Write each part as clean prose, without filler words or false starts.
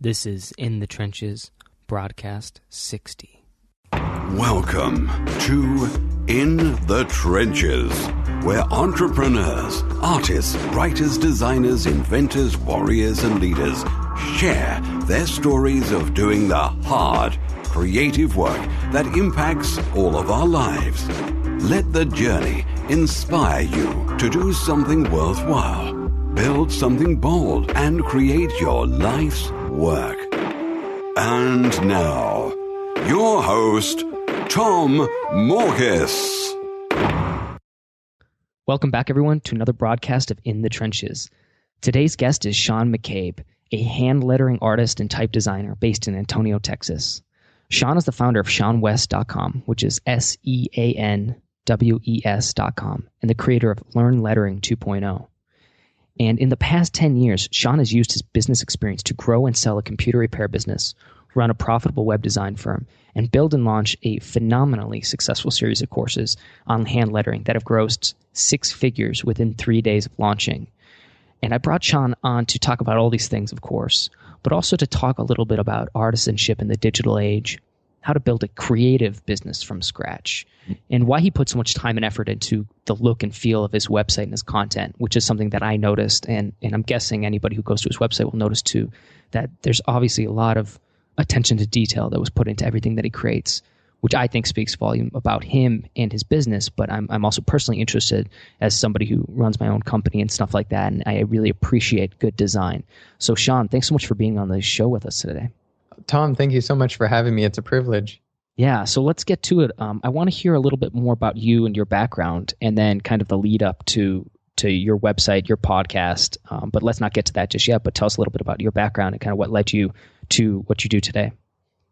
This is In the Trenches, broadcast 60. Welcome to In the Trenches, where entrepreneurs, artists, writers, designers, inventors, warriors, and leaders share their stories of doing the hard, creative work that impacts all of our lives. Let the journey inspire you to do something worthwhile, build something bold, and create your life's work. And now, your host, Tom Morkis. Welcome back, everyone, to another broadcast of In the Trenches. Today's guest is Sean McCabe, a hand lettering artist and type designer based in Antonio, Texas. Sean is the founder of SeanWes.com, which is SeanWes.com, and the creator of Learn Lettering 2.0. And in the past 10 years, Sean has used his business experience to grow and sell a computer repair business, run a profitable web design firm, and build and launch a phenomenally successful series of courses on hand lettering that have grossed six figures within 3 days of launching. And I brought Sean on to talk about all these things, of course, but also to talk a little bit about artisanship in the digital age, how to build a creative business from scratch, and why he put so much time and effort into the look and feel of his website and his content, which is something that I noticed, and I'm guessing anybody who goes to his website will notice too, that there's obviously a lot of attention to detail that was put into everything that he creates, which I think speaks volume about him and his business, but I'm also personally interested as somebody who runs my own company and stuff like that, and I really appreciate good design. So Sean, thanks so much for being on the show with us today. Tom, thank you so much for having me. It's a privilege. Yeah, so let's get to it. I want to hear a little bit more about you and your background, and then kind of the lead up to your website, your podcast. But let's not get to that just yet, but tell us a little bit about your background and kind of what led you to what you do today.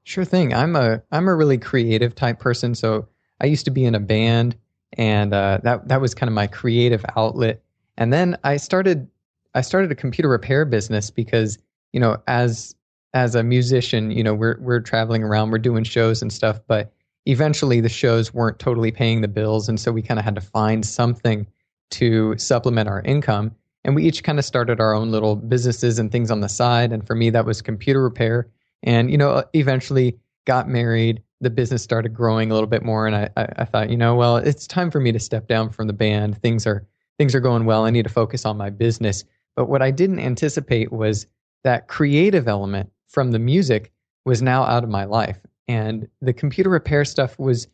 Sure thing. I'm a really creative type person. So I used to be in a band, and that was kind of my creative outlet. And then I started a computer repair business because, you know, as a musician, you know, we're traveling around, we're doing shows and stuff, but eventually the shows weren't totally paying the bills. And so we kind of had to find something to supplement our income. And we each kind of started our own little businesses and things on the side. And for me, that was computer repair. And, you know, eventually got married. The business started growing a little bit more. And I thought, you know, well, it's time for me to step down from the band. Things are going well. I need to focus on my business. But what I didn't anticipate was that creative element from the music was now out of my life. And the computer repair stuff was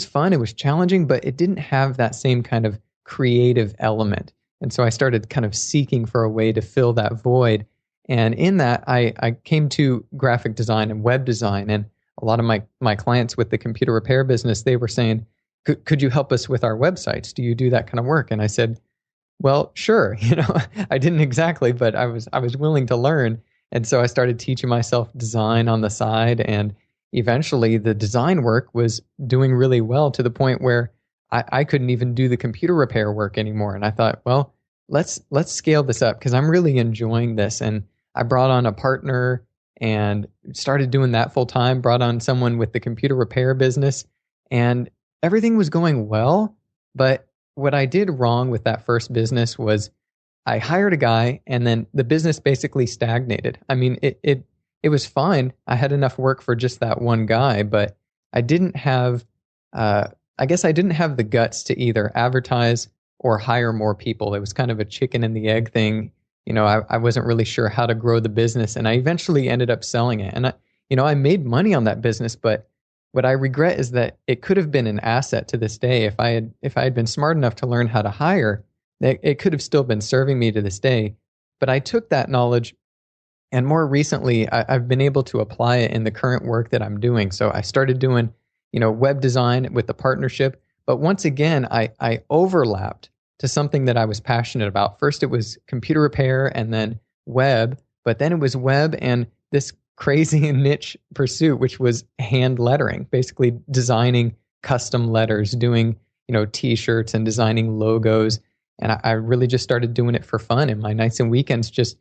fun. It was challenging, but it didn't have that same kind of creative element. And so I started kind of seeking for a way to fill that void. And in that, I came to graphic design and web design. And a lot of my clients with the computer repair business, they were saying, could you help us with our websites? Do you do that kind of work? And I said, well, sure. You know, I didn't exactly, but I was willing to learn. And so I started teaching myself design on the side. And eventually the design work was doing really well to the point where I couldn't even do the computer repair work anymore. And I thought, well, let's scale this up because I'm really enjoying this. And I brought on a partner and started doing that full time, brought on someone with the computer repair business, and everything was going well. But what I did wrong with that first business was I hired a guy and then the business basically stagnated. I mean, it was fine. I had enough work for just that one guy, but I didn't have, I didn't have the guts to either advertise or hire more people. It was kind of a chicken and the egg thing. You know, I wasn't really sure how to grow the business, and I eventually ended up selling it. And I made money on that business, but what I regret is that it could have been an asset to this day if I had been smart enough to learn how to hire. It could have still been serving me to this day. But I took that knowledge, and more recently, I've been able to apply it in the current work that I'm doing. So I started doing, you know, web design with the partnership. But once again, I overlapped to something that I was passionate about. First, it was computer repair and then web, but then it was web and this crazy niche pursuit, which was hand lettering, basically designing custom letters, doing, you know, t-shirts and designing logos. And I really just started doing it for fun in my nights and weekends, just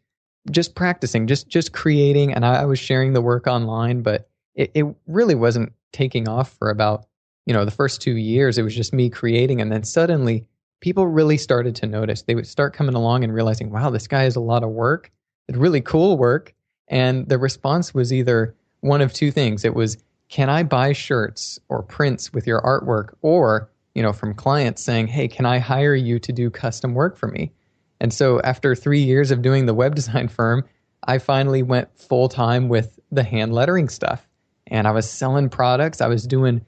practicing, just creating. And I was sharing the work online, but it really wasn't taking off for about, you know, the first 2 years. It was just me creating. And then suddenly people really started to notice. They would start coming along and realizing, wow, this guy has a lot of work. It's really cool work. And the response was either one of two things. It was, can I buy shirts or prints with your artwork? Or, from clients saying, hey, can I hire you to do custom work for me? And so after 3 years of doing the web design firm, I finally went full time with the hand lettering stuff. And I was selling products. I was doing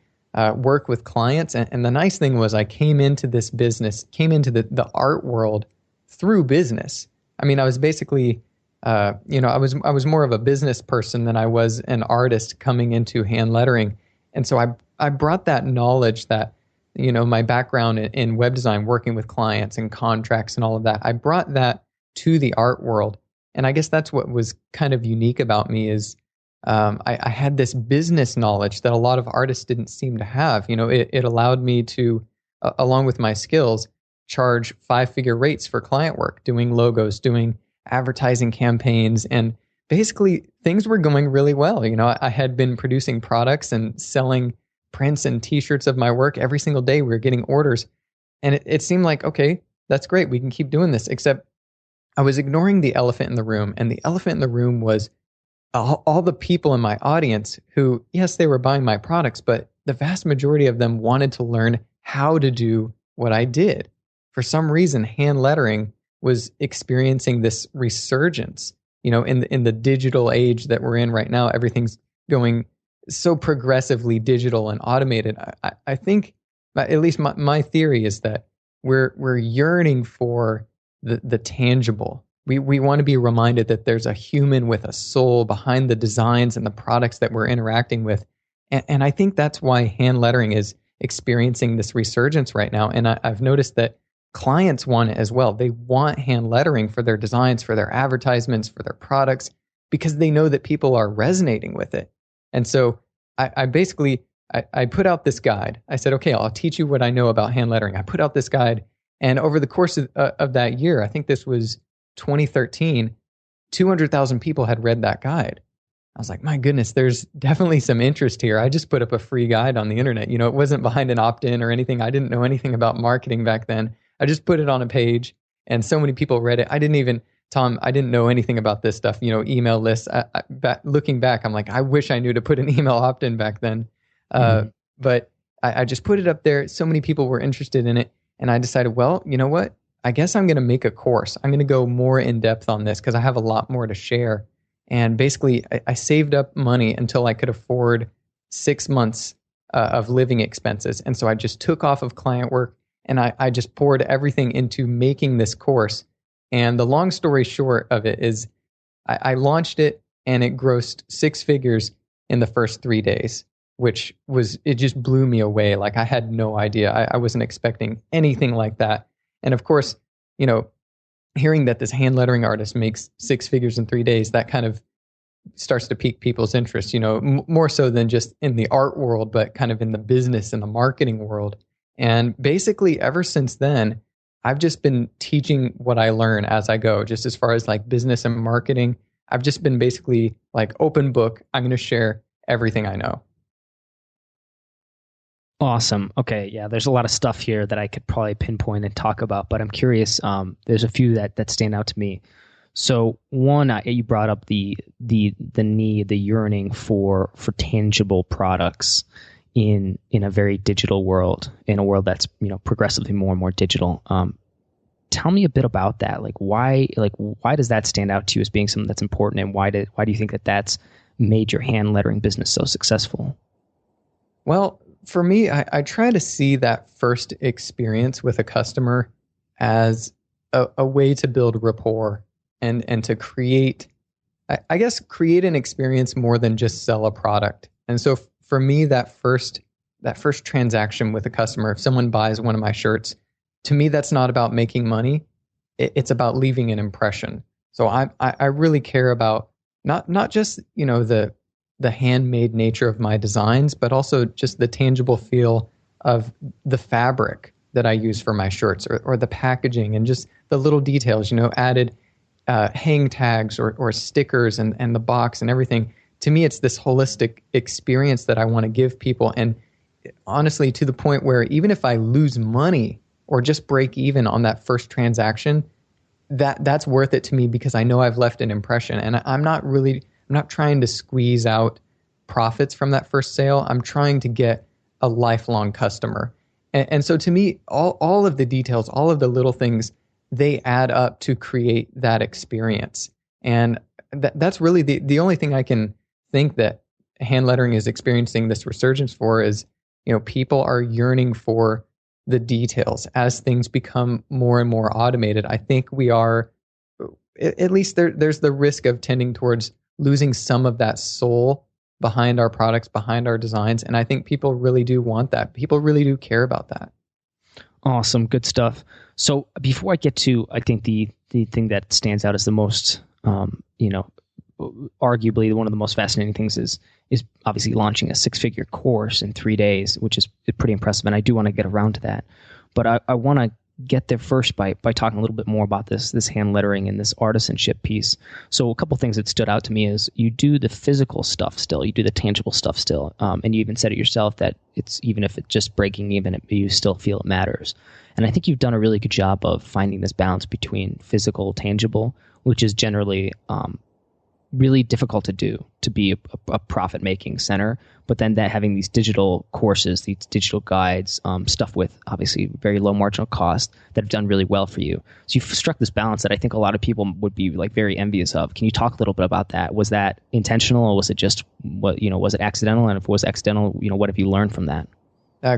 work with clients. And the nice thing was I came into this business, came into the art world through business. I mean, I was basically, I was more of a business person than I was an artist coming into hand lettering. And so I brought that knowledge that, my background in web design, working with clients and contracts and all of that, I brought that to the art world. And I guess that's what was kind of unique about me is I had this business knowledge that a lot of artists didn't seem to have. It allowed me to, along with my skills, charge 5-figure rates for client work, doing logos, doing advertising campaigns, and basically things were going really well. I had been producing products and selling prints and t-shirts of my work every single day. We were getting orders, and it seemed like, okay, that's great. We can keep doing this. Except I was ignoring the elephant in the room, and the elephant in the room was all the people in my audience who, yes, they were buying my products, but the vast majority of them wanted to learn how to do what I did. For some reason, hand lettering was experiencing this resurgence. In the digital age that we're in right now, everything's going so progressively digital and automated. I think, at least my theory is that we're yearning for the tangible. We want to be reminded that there's a human with a soul behind the designs and the products that we're interacting with. And I think that's why hand lettering is experiencing this resurgence right now. And I've noticed that clients want it as well. They want hand lettering for their designs, for their advertisements, for their products, because they know that people are resonating with it. And so I basically put out this guide. I said, okay, I'll teach you what I know about hand lettering. I put out this guide. And over the course of that year, I think this was 2013, 200,000 people had read that guide. I was like, my goodness, there's definitely some interest here. I just put up a free guide on the internet. It wasn't behind an opt-in or anything. I didn't know anything about marketing back then. I just put it on a page, and so many people read it. I didn't know anything about this stuff, email lists. Looking back, I'm like, I wish I knew to put an email opt-in back then. But I just put it up there. So many people were interested in it. And I decided, well, you know what? I guess I'm going to make a course. I'm going to go more in depth on this because I have a lot more to share. And basically, I saved up money until I could afford 6 months of living expenses. And so I just took off of client work, and I just poured everything into making this course. And the long story short of it is I launched it, and it grossed 6 figures in the first 3 days, it just blew me away. Like, I had no idea. I wasn't expecting anything like that. And of course, hearing that this hand lettering artist makes 6 figures in 3 days, that kind of starts to pique people's interest, more so than just in the art world, but kind of in the business and the marketing world. And basically ever since then, I've just been teaching what I learn as I go, just as far as like business and marketing. I've just been basically like open book. I'm going to share everything I know. Awesome. Okay. Yeah. There's a lot of stuff here that I could probably pinpoint and talk about, but I'm curious. There's a few that stand out to me. So one, you brought up the need, the yearning for tangible products in a very digital world, in a world that's, progressively more and more digital. Tell me a bit about that. Why does that stand out to you as being something that's important, and why do you think that's made your hand lettering business so successful? Well, for me, I try to see that first experience with a customer as a way to build rapport and to create an experience more than just sell a product. And so for me, that first transaction with a customer, if someone buys one of my shirts, to me, that's not about making money. It's about leaving an impression. So I really care about not just, the handmade nature of my designs, but also just the tangible feel of the fabric that I use for my shirts, or the packaging, and just the little details, added hang tags or stickers and the box and everything. To me, it's this holistic experience that I want to give people. And honestly, to the point where even if I lose money or just break even on that first transaction, that's worth it to me, because I know I've left an impression. And I'm not really I'm not trying to squeeze out profits from that first sale. I'm trying to get a lifelong customer. And so to me, all of the details, all of the little things, they add up to create that experience. And that's really the only thing I can think that hand lettering is experiencing this resurgence for is, people are yearning for the details as things become more and more automated. I think we are, at least there's the risk of tending towards losing some of that soul behind our products, behind our designs. And I think people really do want that. People really do care about that. Awesome. Good stuff. So before I get to, I think the thing that stands out as the most, arguably one of the most fascinating things is obviously launching a 6-figure course in 3 days, which is pretty impressive. And I do want to get around to that. But I want to get there first by talking a little bit more about this hand lettering and this artisanship piece. So a couple things that stood out to me is you do the physical stuff still, you do the tangible stuff still, and you even said it yourself that it's even if it's just breaking even, you still feel it matters. And I think you've done a really good job of finding this balance between physical, tangible, which is generally really difficult to do, to be a profit-making center, but then that having these digital courses, these digital guides, stuff with obviously very low marginal cost that have done really well for you. So you've struck this balance that I think a lot of people would be like very envious of. Can you talk a little bit about that? Was that intentional, or was it just was it accidental? And if it was accidental, what have you learned from that?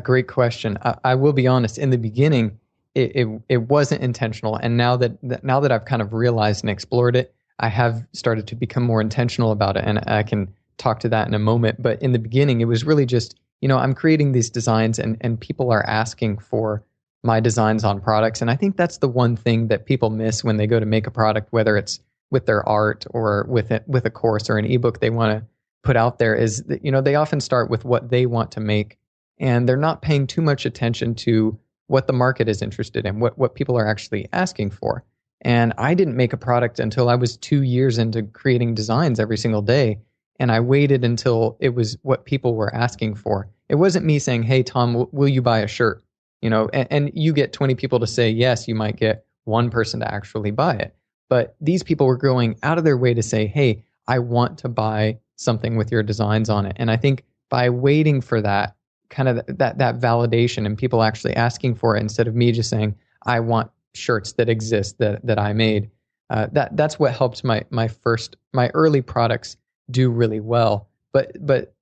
Great question. I will be honest. In the beginning, it wasn't intentional, and now that I've kind of realized and explored it, I have started to become more intentional about it, and I can talk to that in a moment. But in the beginning, it was really just, I'm creating these designs and people are asking for my designs on products. And I think that's the one thing that people miss when they go to make a product, whether it's with their art or with a course or an ebook they want to put out there, is that, they often start with what they want to make, and they're not paying too much attention to what the market is interested in, what people are actually asking for. And I didn't make a product until I was 2 years into creating designs every single day. And I waited until it was what people were asking for. It wasn't me saying, hey, Tom, will you buy a shirt? And you get 20 people to say yes, you might get one person to actually buy it. But these people were going out of their way to say, hey, I want to buy something with your designs on it. And I think by waiting for that, kind of that validation and people actually asking for it, instead of me just saying, I want shirts that exist that I made, that's what helped my early products do really well. But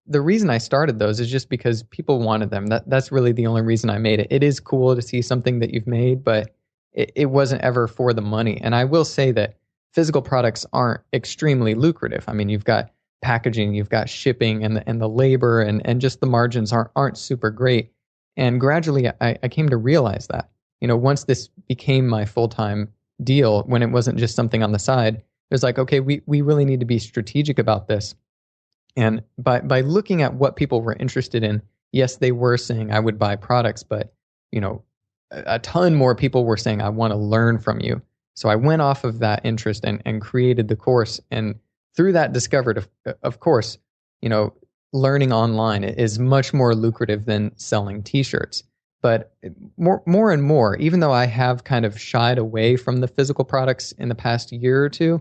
the reason I started those is just because people wanted them. That's really the only reason I made it. It is cool to see something that you've made, but it wasn't ever for the money. And I will say that physical products aren't extremely lucrative. I mean, you've got packaging, you've got shipping, and the labor, and just the margins aren't super great. And gradually, I came to realize that. Once this became my full-time deal, when it wasn't just something on the side, it was like, okay, we really need to be strategic about this. And by looking at what people were interested in, yes, they were saying I would buy products, but a ton more people were saying I want to learn from you. So I went off of that interest and created the course, and through that discovered, of course, learning online is much more lucrative than selling t-shirts. But more and more, even though I have kind of shied away from the physical products in the past year or two,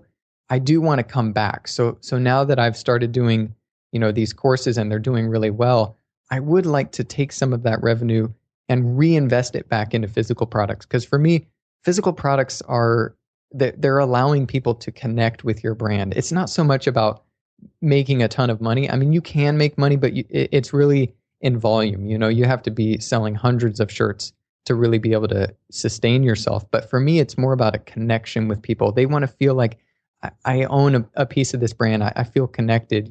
I do want to come back. So now that I've started doing, these courses and they're doing really well, I would like to take some of that revenue and reinvest it back into physical products. Because for me, physical products they're allowing people to connect with your brand. It's not so much about making a ton of money. I mean, you can make money, but it's really in volume. You have to be selling hundreds of shirts to really be able to sustain yourself. But for me, it's more about a connection with people. They want to feel like I own a piece of this brand. I feel connected.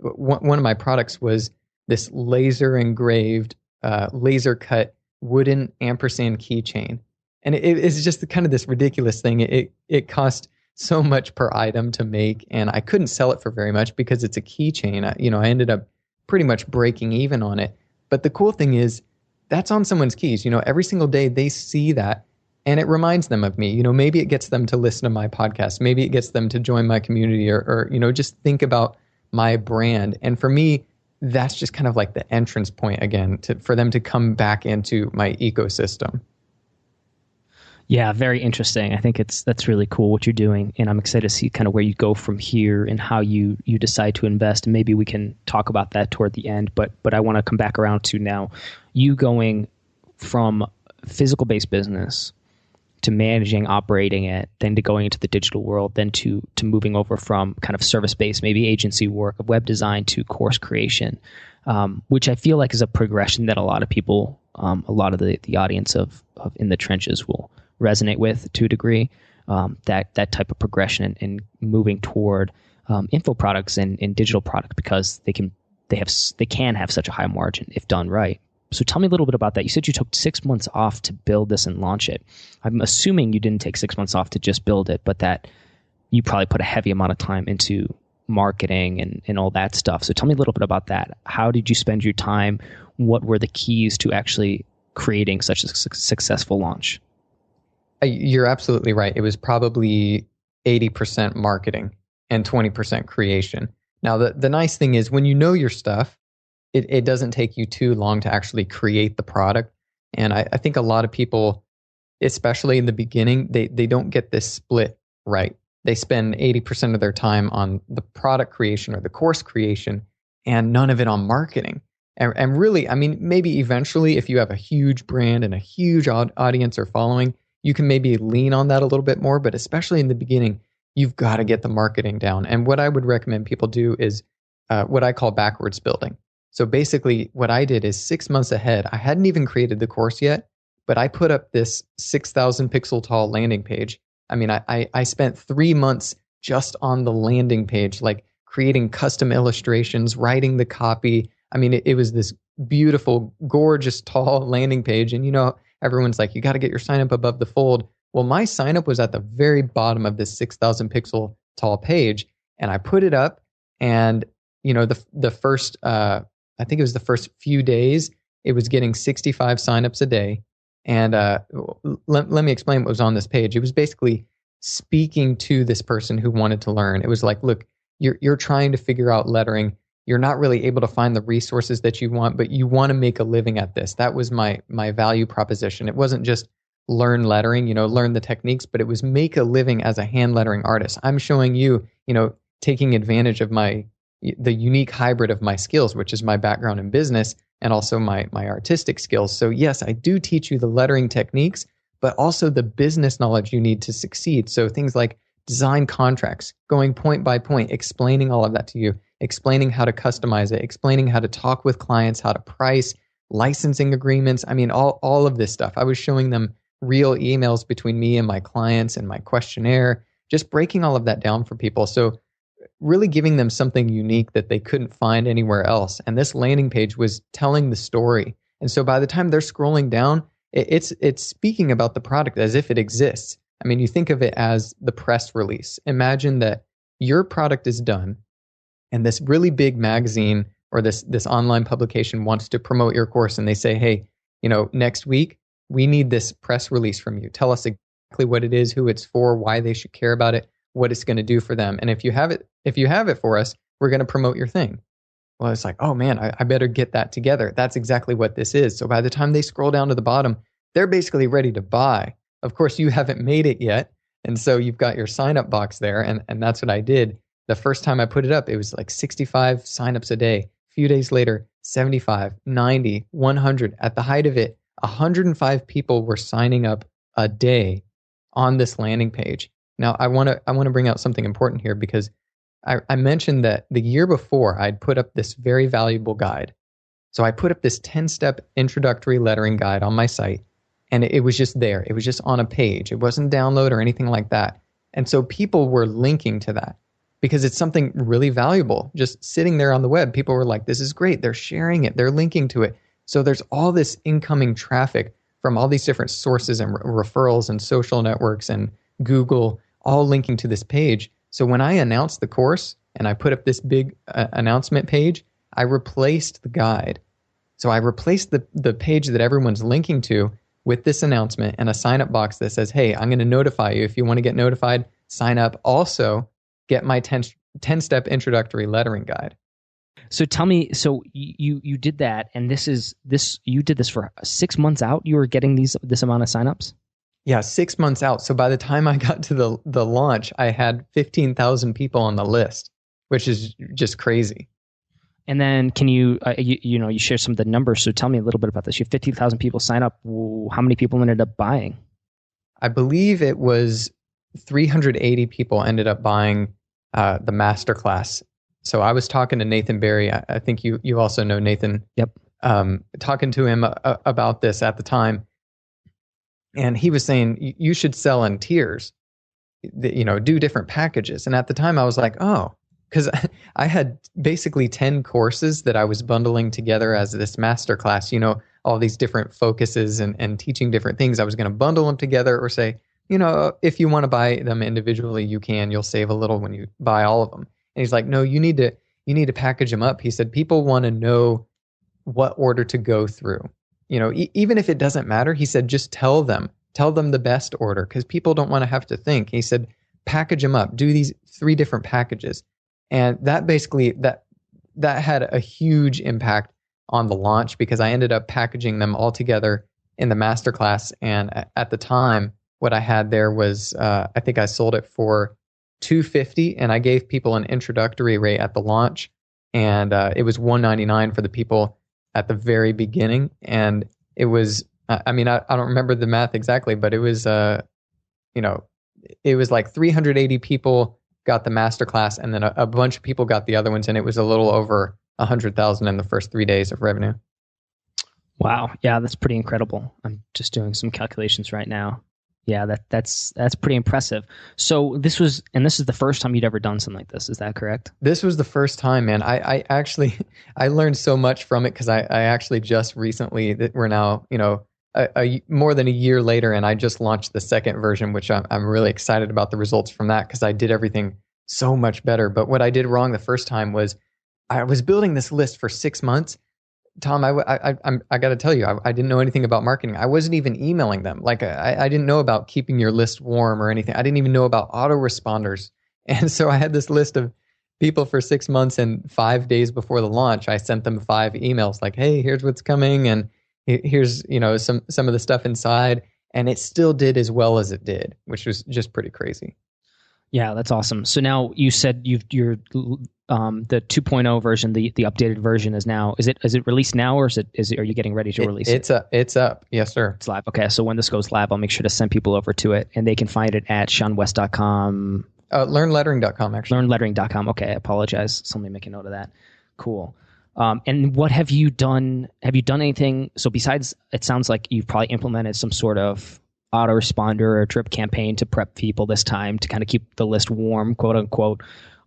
One of my products was this laser engraved, laser cut wooden ampersand keychain. And it's just kind of this ridiculous thing. It cost so much per item to make, and I couldn't sell it for very much because it's a keychain. I ended up pretty much breaking even on it. But the cool thing is that's on someone's keys. Every single day they see that and it reminds them of me. Maybe it gets them to listen to my podcast. Maybe it gets them to join my community or just think about my brand. And for me, that's just kind of like the entrance point again for them to come back into my ecosystem. Yeah, very interesting. I think that's really cool what you're doing, and I'm excited to see kind of where you go from here and how you decide to invest. And maybe we can talk about that toward the end. But I want to come back around to now you going from physical based business to managing, operating it, then to going into the digital world, then to moving over from kind of service based, maybe agency work of web design to course creation, which I feel like is a progression that a lot of people, a lot of the audience of In the Trenches will resonate with to a degree. That type of progression and moving toward info products and digital products, because they can have such a high margin if done right. So tell me a little bit about that. You said you took 6 months off to build this and launch it. I'm assuming you didn't take 6 months off to just build it, but that you probably put a heavy amount of time into marketing and all that stuff. So tell me a little bit about that. How did you spend your time? What were the keys to actually creating such a successful launch? You're absolutely right. It was probably 80% marketing and 20% creation. Now, the nice thing is when you know your stuff, it doesn't take you too long to actually create the product. And I think a lot of people, especially in the beginning, they don't get this split right. They spend 80% of their time on the product creation or the course creation and none of it on marketing. And really, I mean, maybe eventually if you have a huge brand and a huge audience or following, you can maybe lean on that a little bit more. But especially in the beginning, you've got to get the marketing down. And what I would recommend people do is what I call backwards building. So basically what I did is 6 months ahead, I hadn't even created the course yet, but I put up this 6,000 pixel tall landing page. I mean, I spent 3 months just on the landing page, like creating custom illustrations, writing the copy. I mean, it was this beautiful, gorgeous, tall landing page. And everyone's like, you got to get your sign up above the fold. Well, my sign up was at the very bottom of this 6,000 pixel tall page. And I put it up and, the first, I think it was the first few days, it was getting 65 signups a day. And let me explain what was on this page. It was basically speaking to this person who wanted to learn. It was like, look, you're trying to figure out lettering. You're not really able to find the resources that you want, but you want to make a living at this. That was my value proposition. It wasn't just learn lettering, learn the techniques, but it was make a living as a hand lettering artist. I'm showing you, taking advantage of the unique hybrid of my skills, which is my background in business and also my artistic skills. So yes, I do teach you the lettering techniques, but also the business knowledge you need to succeed. So things like design contracts, going point by point, explaining all of that to you, explaining how to customize it, explaining how to talk with clients, how to price, licensing agreements. I mean, all of this stuff. I was showing them real emails between me and my clients and my questionnaire, just breaking all of that down for people. So really giving them something unique that they couldn't find anywhere else. And this landing page was telling the story. And so by the time they're scrolling down, it's speaking about the product as if it exists. I mean, you think of it as the press release. Imagine that your product is done and this really big magazine or this online publication wants to promote your course and they say, hey, next week, we need this press release from you. Tell us exactly what it is, who it's for, why they should care about it, what it's going to do for them. And if you have it for us, we're going to promote your thing. Well, it's like, oh man, I better get that together. That's exactly what this is. So by the time they scroll down to the bottom, they're basically ready to buy. Of course, you haven't made it yet. And so you've got your sign up box there. And that's what I did. The first time I put it up, it was like 65 signups a day. A few days later, 75, 90, 100. At the height of it, 105 people were signing up a day on this landing page. Now, I want to bring out something important here because I mentioned that the year before I'd put up this very valuable guide. So I put up this 10-step introductory lettering guide on my site, and it was just there. It was just on a page. It wasn't download or anything like that. And so people were linking to that because it's something really valuable. Just sitting there on the web, people were like, this is great. They're sharing it. They're linking to it. So there's all this incoming traffic from all these different sources and referrals and social networks and Google, all linking to this page. So when I announced the course and I put up this big announcement page, I replaced the guide. So I replaced the page that everyone's linking to with this announcement and a sign-up box that says, hey, I'm going to notify you. If you want to get notified, sign up. Also, get my 10-step introductory lettering guide. So tell me, so you did that, and you did this for 6 months out? You were getting this amount of signups? Yeah, 6 months out. So by the time I got to the launch, I had 15,000 people on the list, which is just crazy. And then can you, you share some of the numbers. So tell me a little bit about this. You have 15,000 people sign up. How many people ended up buying? I believe it was 380 people ended up buying the masterclass. So I was talking to Nathan Barry. I think you also know Nathan. Yep. Talking to him about this at the time. And he was saying, you should sell in tiers, do different packages. And at the time I was like, oh, because I had basically 10 courses that I was bundling together as this masterclass, all these different focuses and teaching different things. I was going to bundle them together or say, if you want to buy them individually, you can. You'll save a little when you buy all of them. And he's like, no, you need to package them up. He said, people want to know what order to go through. Even if it doesn't matter, he said, just tell them the best order, because people don't want to have to think. He said, package them up, do these 3 different packages. And that basically, that had a huge impact on the launch, because I ended up packaging them all together in the masterclass. And at the time, what I had there was, I think I sold it for $250, and I gave people an introductory rate at the launch, and it was $199 for the people at the very beginning. And it was, I don't remember the math exactly, but it was, it was like 380 people got the masterclass, and then a bunch of people got the other ones, and it was a little over 100,000 in the first 3 days of revenue. Wow. Yeah, that's pretty incredible. I'm just doing some calculations right now. Yeah, that's pretty impressive. So this is the first time you'd ever done something like this. Is that correct? This was the first time, man. I actually I learned so much from it, because I actually just recently, that we're now more than a year later, and I just launched the second version, which I'm really excited about the results from that, because I did everything so much better. But what I did wrong the first time was I was building this list for 6 months. Tom, I got to tell you, I didn't know anything about marketing. I wasn't even emailing them. Like I didn't know about keeping your list warm or anything. I didn't even know about autoresponders. And so I had this list of people for 6 months, and 5 days before the launch, I sent them 5 emails like, hey, here's what's coming, and here's some of the stuff inside. And it still did as well as it did, which was just pretty crazy. Yeah, that's awesome. So now you said you're the 2.0 version, the updated version is it released now, or are you getting ready to release it? It's up. Yes, sir. It's live. Okay. So when this goes live, I'll make sure to send people over to it, and they can find it at seanwest.com. Learnlettering.com, actually. Learnlettering.com. Okay. I apologize. Somebody make a note of that. Cool. And what have you done? Have you done anything? So besides, it sounds like you've probably implemented some sort of autoresponder or drip campaign to prep people this time to kind of keep the list warm, quote unquote.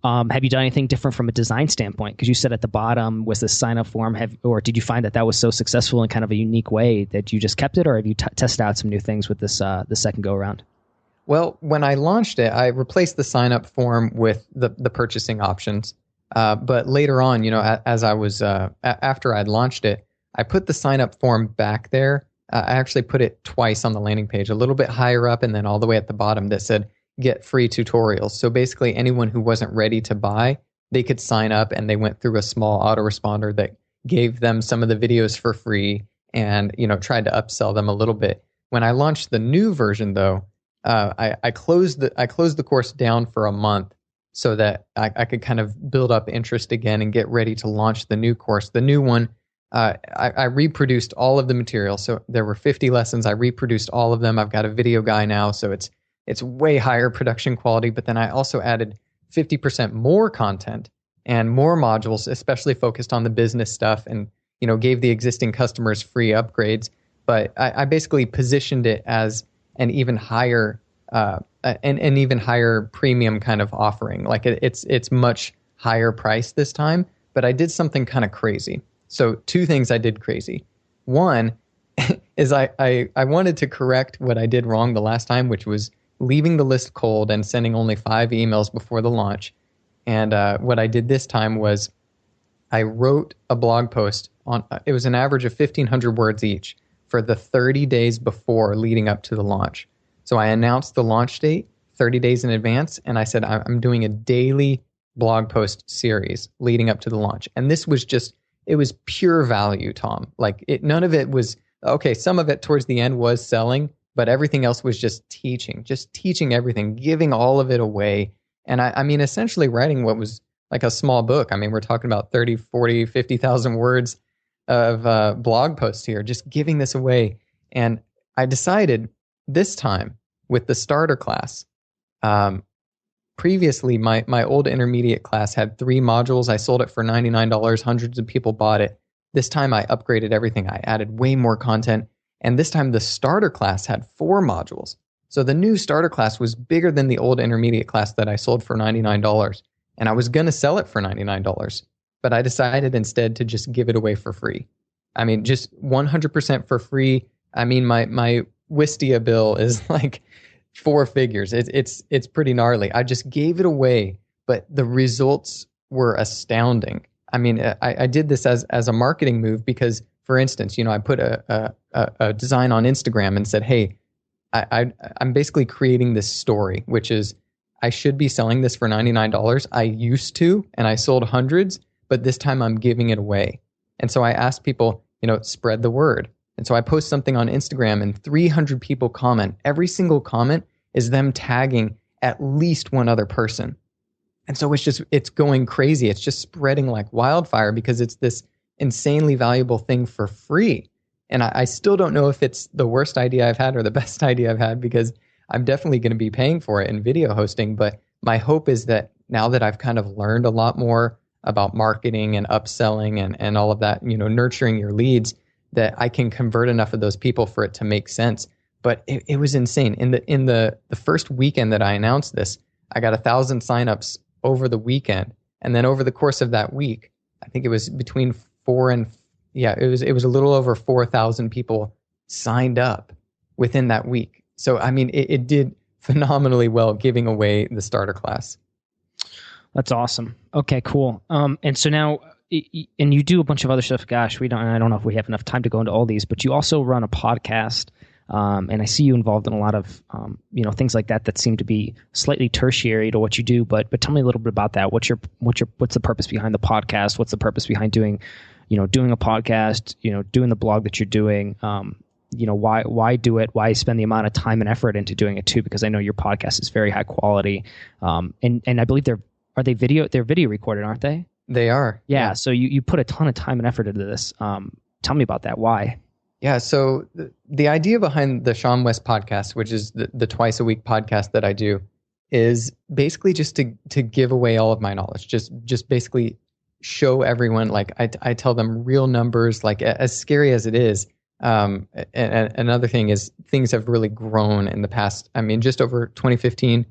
Have you done anything different from a design standpoint? Because you said at the bottom was the sign up form. Or did you find that was so successful in kind of a unique way that you just kept it, or have you tested out some new things with this the second go around? Well, when I launched it, I replaced the sign up form with the purchasing options. But later on, as I was after I'd launched it, I put the sign up form back there. I actually put it twice on the landing page, a little bit higher up, and then all the way at the bottom that said get free tutorials. So basically anyone who wasn't ready to buy, they could sign up, and they went through a small autoresponder that gave them some of the videos for free and, tried to upsell them a little bit. When I launched the new version though, I closed the course down for a month so that I could kind of build up interest again and get ready to launch the new course. The new one, I reproduced all of the material. So there were 50 lessons. I reproduced all of them. I've got a video guy now, so it's way higher production quality. But then I also added 50% more content and more modules, especially focused on the business stuff, and gave the existing customers free upgrades. But I basically positioned it as an even higher an even higher premium kind of offering. Like it's much higher price this time. But I did something kind of crazy. So 2 things I did crazy. One is I wanted to correct what I did wrong the last time, which was leaving the list cold and sending only 5 emails before the launch. And what I did this time was I wrote a blog post on, it was an average of 1,500 words each for the 30 days before leading up to the launch. So I announced the launch date 30 days in advance, and I said I'm doing a daily blog post series leading up to the launch. And this was it was pure value, Tom. Like none of it was, okay, some of it towards the end was selling, but everything else was just teaching everything, giving all of it away. And I mean, essentially writing what was like a small book. I mean, we're talking about 30, 40, 50,000 words of blog posts here, just giving this away. And I decided this time with the starter class, previously my old intermediate class had 3 modules. I sold it for $99. Hundreds of people bought it. This time I upgraded everything. I added way more content. And this time the starter class had 4 modules. So the new starter class was bigger than the old intermediate class that I sold for $99. And I was going to sell it for $99, but I decided instead to just give it away for free. I mean, just 100% for free. I mean, my Wistia bill is like 4 figures. It's pretty gnarly. I just gave it away, but the results were astounding. I mean, I did this as a marketing move because, for instance, I put a design on Instagram and said, hey, I'm basically creating this story, which is I should be selling this for $99. I used to, and I sold hundreds, but this time I'm giving it away. And so I asked people, spread the word. And so I post something on Instagram and 300 people comment. Every single comment is them tagging at least one other person. And so it's going crazy. It's just spreading like wildfire because it's this insanely valuable thing for free. And I still don't know if it's the worst idea I've had or the best idea I've had, because I'm definitely going to be paying for it in video hosting. But my hope is that now that I've kind of learned a lot more about marketing and upselling and all of that, nurturing your leads, that I can convert enough of those people for it to make sense. But it was insane. In the first weekend that I announced this, I got 1,000 signups over the weekend. And then over the course of that week, I think it was between it was a little over 4,000 people signed up within that week. So, I mean, it did phenomenally well giving away the starter class. That's awesome. Okay, cool. And so now, and you do a bunch of other stuff. Gosh, I don't know if we have enough time to go into all these, but you also run a podcast. And I see you involved in a lot of, things like that seem to be slightly tertiary to what you do. But tell me a little bit about that. What's the purpose behind the podcast? What's the purpose behind doing a podcast? Doing the blog that you're doing. Why do it? Why spend the amount of time and effort into doing it too? Because I know your podcast is very high quality. And I believe they're video recorded, aren't they? They are. Yeah. So you put a ton of time and effort into this. Tell me about that. Why? Yeah, so the idea behind the Sean West podcast, which is the twice a week podcast that I do, is basically just to give away all of my knowledge. Just basically show everyone, like I tell them real numbers, like as scary as it is. And another thing is things have really grown in the past. I mean, just over 2015,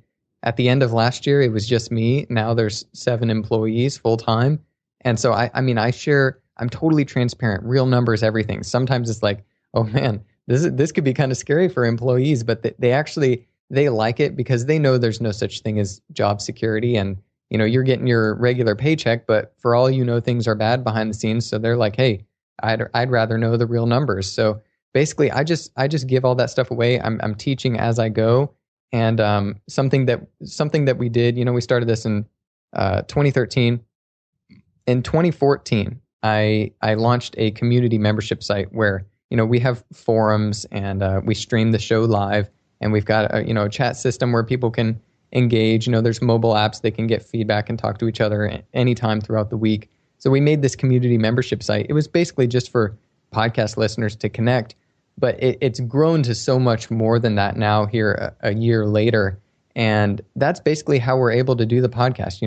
at the end of last year, it was just me. Now there's 7 employees full time. And so I share. I'm totally transparent, real numbers, everything. Sometimes it's like, oh man, this could be kind of scary for employees, but they like it because they know there's no such thing as job security, and you're getting your regular paycheck, but for all things are bad behind the scenes. So they're like, hey, I'd rather know the real numbers. So basically, I just give all that stuff away. I'm teaching as I go, and something that we did. We started this in 2013. In 2014. I launched a community membership site where, we have forums and we stream the show live, and we've got a chat system where people can engage. There's mobile apps. They can get feedback and talk to each other anytime throughout the week. So we made this community membership site. It was basically just for podcast listeners to connect, but it's grown to so much more than that now here a year later. And that's basically how we're able to do the podcast.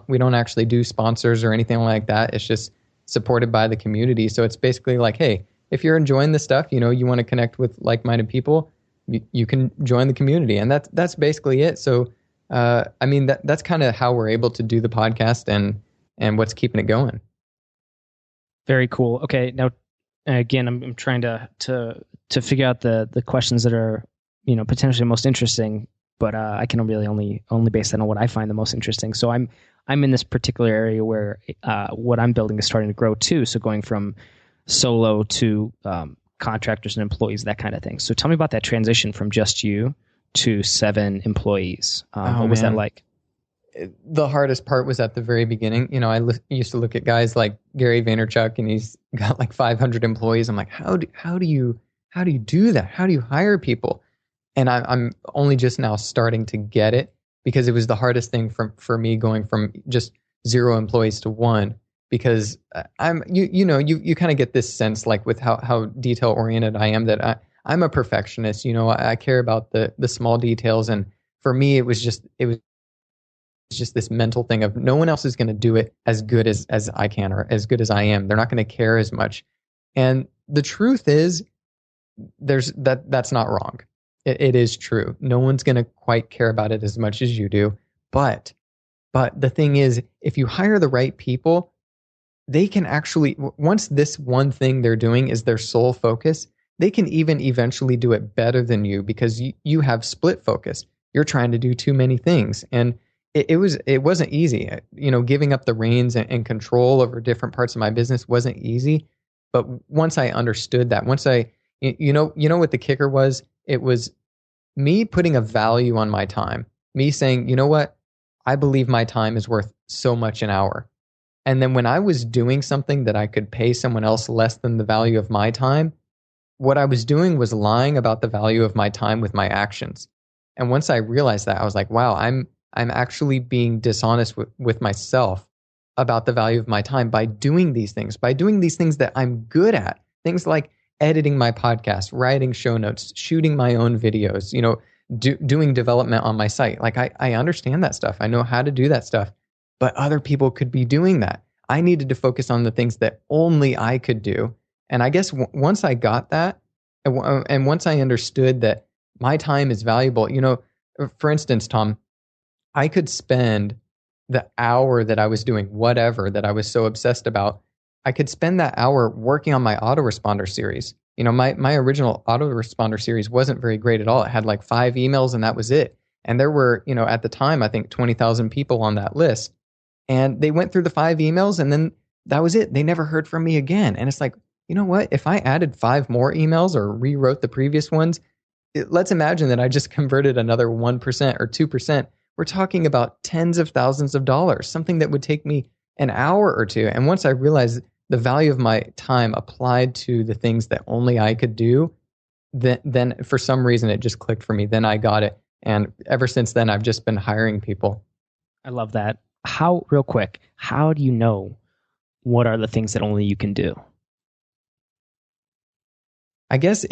We don't actually do sponsors or anything like that. It's just supported by the community. So it's basically like, hey, if you're enjoying this stuff, you want to connect with like-minded people, you can join the community. And that's basically it. So, that's kind of how we're able to do the podcast and what's keeping it going. Very cool. Okay. Now, again, I'm trying to figure out the questions that are, potentially most interesting, but I can really only base that on what I find the most interesting. So I'm in this particular area where what I'm building is starting to grow too. So going from solo to contractors and employees, that kind of thing. So tell me about that transition from just you to 7 employees. What was that like? The hardest part was at the very beginning. I used to look at guys like Gary Vaynerchuk, and he's got like 500 employees. I'm like, how do you do that? How do you hire people? And I'm only just now starting to get it, because it was the hardest thing for me, going from just 0 employees to 1, because you kind of get this sense, like with how detail oriented I am, that I'm a perfectionist. I care about the small details. And for me, it was just this mental thing of no one else is going to do it as good as I can, or as good as I am. They're not going to care as much. And the truth is, that's not wrong. It is true. No one's going to quite care about it as much as you do. But the thing is, if you hire the right people, they can actually, once this one thing they're doing is their sole focus, they can even eventually do it better than you, because you have split focus. You're trying to do too many things. And it wasn't easy. Giving up the reins and control over different parts of my business wasn't easy. But once I understood that, once what the kicker was, it was me putting a value on my time, me saying, you know what, I believe my time is worth so much an hour. And then when I was doing something that I could pay someone else less than the value of my time, what I was doing was lying about the value of my time with my actions. And once I realized that, I was like, wow, I'm actually being dishonest with myself about the value of my time by doing these things that I'm good at. Things like editing my podcast, writing show notes, shooting my own videos, doing development on my site. Like I understand that stuff. I know how to do that stuff, but other people could be doing that. I needed to focus on the things that only I could do. And I guess once I got that, and once I understood that my time is valuable, for instance, Tom, I could spend the hour that I was doing whatever that I was so obsessed about. I could spend that hour working on my autoresponder series. My original autoresponder series wasn't very great at all. It had like 5 emails and that was it. And there were, at the time, I think 20,000 people on that list. And they went through the 5 emails and then that was it. They never heard from me again. And it's like, you know what? If I added 5 more emails or rewrote the previous ones, let's imagine that I just converted another 1% or 2%. We're talking about tens of thousands of dollars, something that would take me an hour or 2. And once I realized the value of my time applied to the things that only I could do, then for some reason it just clicked for me. Then I got it. And ever since then, I've just been hiring people. I love that. Real quick, how do you know what are the things that only you can do? I guess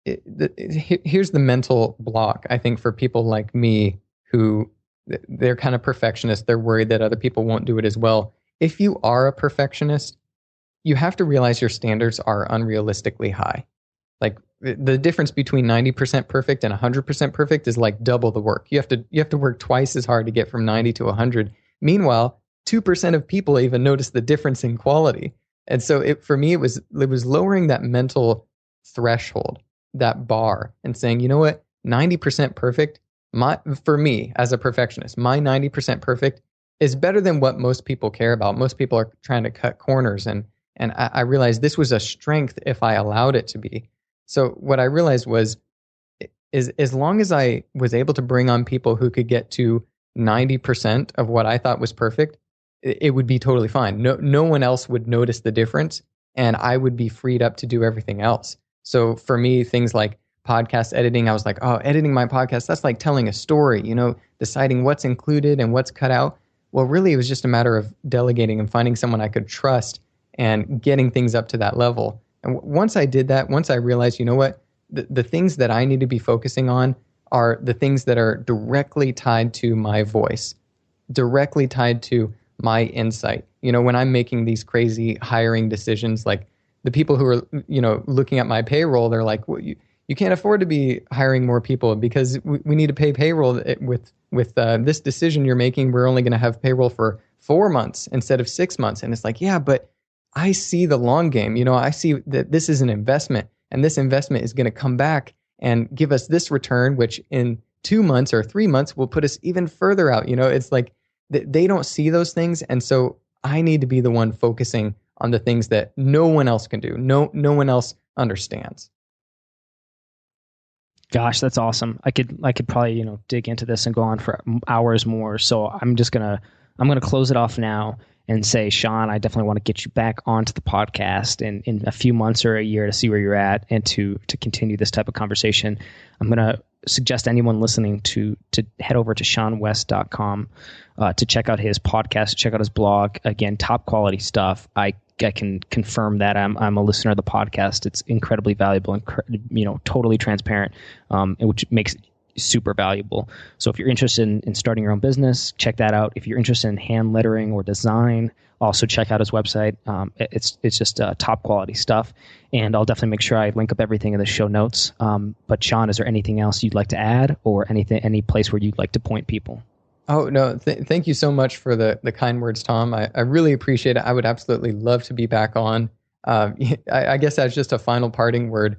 here's the mental block, I think, for people like me who they're kind of perfectionists. They're worried that other people won't do it as well. If you are a perfectionist, you have to realize your standards are unrealistically high. Like the difference between 90% perfect and 100% perfect is like double the work. You have to work twice as hard to get from 90 to 100. Meanwhile, 2% of people even notice the difference in quality. And so for me, it was lowering that mental threshold, that bar, and saying, you know what, 90% perfect, for me as a perfectionist, my 90% perfect is better than what most people care about. Most people are trying to cut corners, and I realized this was a strength if I allowed it to be. So what I realized was, as long as I was able to bring on people who could get to 90% of what I thought was perfect, it would be totally fine. No one else would notice the difference, and I would be freed up to do everything else. So for me, things like podcast editing, I was like, oh, editing my podcast, that's like telling a story, deciding what's included and what's cut out. Well, really, it was just a matter of delegating and finding someone I could trust and getting things up to that level. And once I did that, once I realized, you know what, the things that I need to be focusing on are the things that are directly tied to my voice, directly tied to my insight. When I'm making these crazy hiring decisions, like the people who are, looking at my payroll, they're like, well, you can't afford to be hiring more people because we need to pay payroll with this decision you're making. We're only going to have payroll for 4 months instead of 6 months. And it's like, yeah, but I see the long game. I see that this is an investment, and this investment is going to come back and give us this return, which in 2 months or 3 months will put us even further out. It's like they don't see those things. And so I need to be the one focusing on the things that no one else can do. No one else understands. Gosh, that's awesome. I could probably, dig into this and go on for hours more. So I'm going to close it off now and say, Sean, I definitely want to get you back onto the podcast in a few months or a year to see where you're at and to continue this type of conversation. I'm going to suggest anyone listening to head over to SeanWest.com to check out his podcast, check out his blog. Again, top quality stuff. I can confirm that I'm a listener of the podcast. It's incredibly valuable and totally transparent, which makes it super valuable. So if you're interested in starting your own business, check that out. If you're interested in hand lettering or design, also check out his website. It's just top quality stuff. And I'll definitely make sure I link up everything in the show notes. But Sean, is there anything else you'd like to add, or any place where you'd like to point people? Oh, no. Thank you so much for the kind words, Tom. I really appreciate it. I would absolutely love to be back on. I guess as just a final parting word,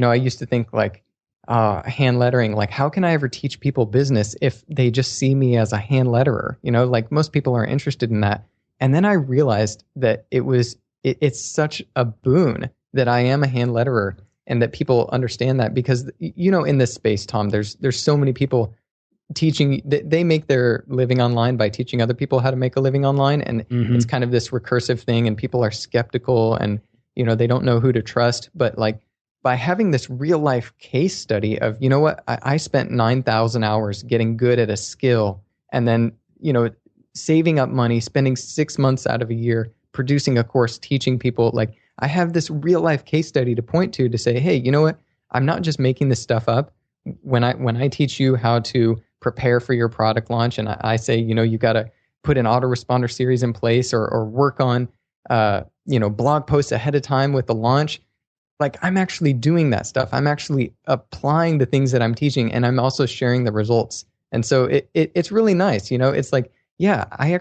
I used to think like, hand lettering, like how can I ever teach people business if they just see me as a hand letterer? Like most people aren't interested in that. And then I realized that it's such a boon that I am a hand letterer and that people understand that, because, in this space, Tom, there's so many people teaching, they make their living online by teaching other people how to make a living online. And it's kind of this recursive thing, and people are skeptical and, they don't know who to trust. But like by having this real life case study of, I spent 9,000 hours getting good at a skill, and then, saving up money, spending 6 months out of a year, producing a course, teaching people. Like I have this real life case study to point to say, hey, you know what? I'm not just making this stuff up. When I teach you how to prepare for your product launch, and I say, you got to put an autoresponder series in place or work on, blog posts ahead of time with the launch. Like I'm actually doing that stuff. I'm actually applying the things that I'm teaching, and I'm also sharing the results. And so it's really nice. It's like, yeah, I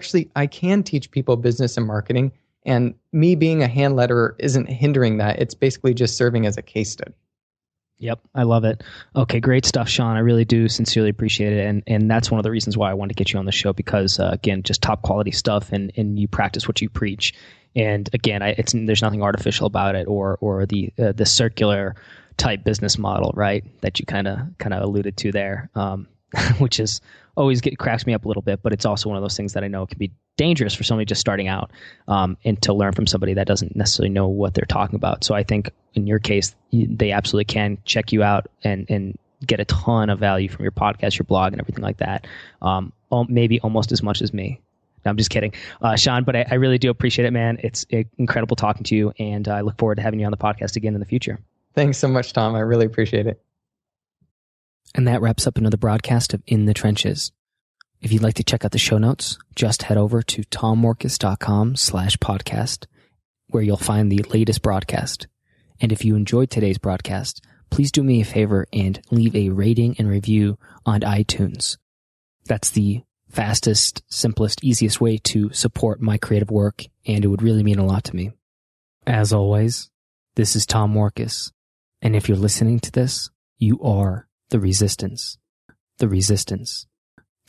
can teach people business and marketing, and me being a hand letterer isn't hindering that. It's basically just serving as a case study. Yep, I love it. Okay, great stuff, Sean. I really do sincerely appreciate it. And that's one of the reasons why I wanted to get you on the show, because, again, just top quality stuff, and you practice what you preach. And again, there's nothing artificial about it, or the circular type business model, right, that you kind of alluded to there, which is always cracks me up a little bit. But it's also one of those things that I know can be dangerous for somebody just starting out, and to learn from somebody that doesn't necessarily know what they're talking about. So I think in your case, they absolutely can check you out and get a ton of value from your podcast, your blog, and everything like that. Maybe almost as much as me. No, I'm just kidding, Sean, but I really do appreciate it, man. It's incredible talking to you, and I look forward to having you on the podcast again in the future. Thanks so much, Tom. I really appreciate it. And that wraps up another broadcast of In the Trenches. If you'd like to check out the show notes, just head over to tommorkes.com/podcast, where you'll find the latest broadcast. And if you enjoyed today's broadcast, please do me a favor and leave a rating and review on iTunes. That's the fastest, simplest, easiest way to support my creative work, and it would really mean a lot to me. As always, this is Tom Morkes, and if you're listening to this, you are the resistance. The resistance.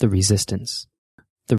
The resistance.